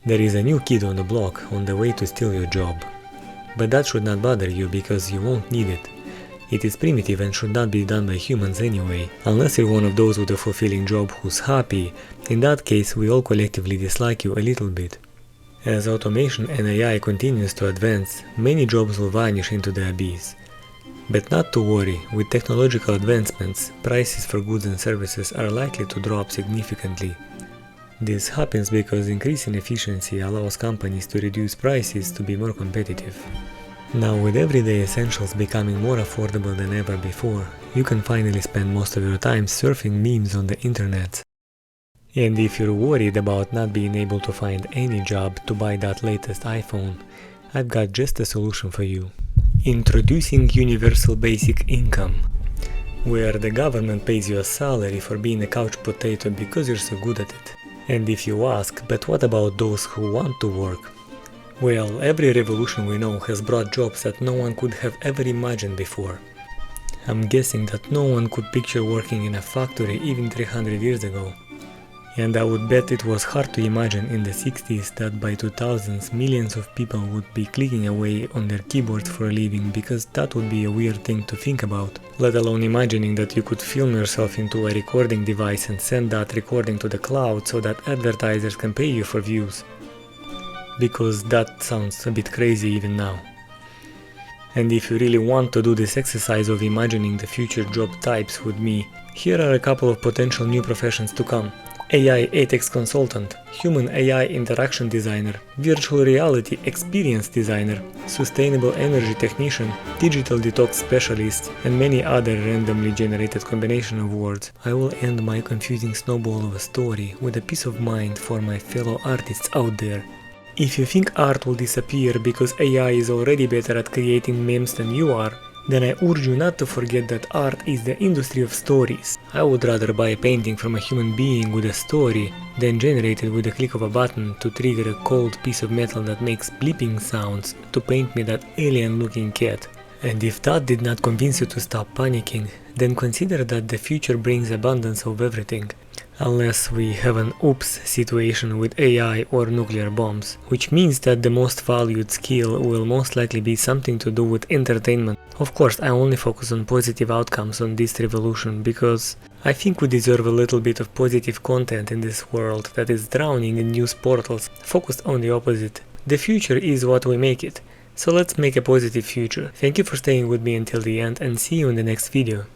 There is a new kid on the block on the way to steal your job. But that should not bother you because you won't need it. It is primitive and should not be done by humans anyway, unless you're one of those with a fulfilling job who's happy. In that case, we all collectively dislike you a little bit. As automation and AI continues to advance, many jobs will vanish into the abyss. But not to worry, with technological advancements, prices for goods and services are likely to drop significantly. This happens because increasing efficiency allows companies to reduce prices to be more competitive. Now, with everyday essentials becoming more affordable than ever before, you can finally spend most of your time surfing memes on the internet. And if you're worried about not being able to find any job to buy that latest iPhone, I've got just a solution for you. Introducing Universal Basic Income, where the government pays you a salary for being a couch potato because you're so good at it. And if you ask, but what about those who want to work? Well, every revolution we know has brought jobs that no one could have ever imagined before. I'm guessing that no one could picture working in a factory even 300 years ago. And I would bet it was hard to imagine in the 60s that by 2000s millions of people would be clicking away on their keyboards for a living because that would be a weird thing to think about, let alone imagining that you could film yourself into a recording device and send that recording to the cloud so that advertisers can pay you for views. Because that sounds a bit crazy even now. And if you really want to do this exercise of imagining the future job types with me, here are a couple of potential new professions to come. AI ethics consultant, human AI interaction designer, virtual reality experience designer, sustainable energy technician, digital detox specialist, and many other randomly generated combination of words. I will end my confusing snowball of a story with a peace of mind for my fellow artists out there. If you think art will disappear because AI is already better at creating memes than you are, then I urge you not to forget that art is the industry of stories. I would rather buy a painting from a human being with a story than generate it with a click of a button to trigger a cold piece of metal that makes bleeping sounds to paint me that alien-looking cat. And if that did not convince you to stop panicking, then consider that the future brings abundance of everything. Unless we have an oops situation with AI or nuclear bombs, which means that the most valued skill will most likely be something to do with entertainment. Of course, I only focus on positive outcomes on this revolution because I think we deserve a little bit of positive content in this world that is drowning in news portals focused on the opposite. The future is what we make it, so let's make a positive future. Thank you for staying with me until the end and see you in the next video.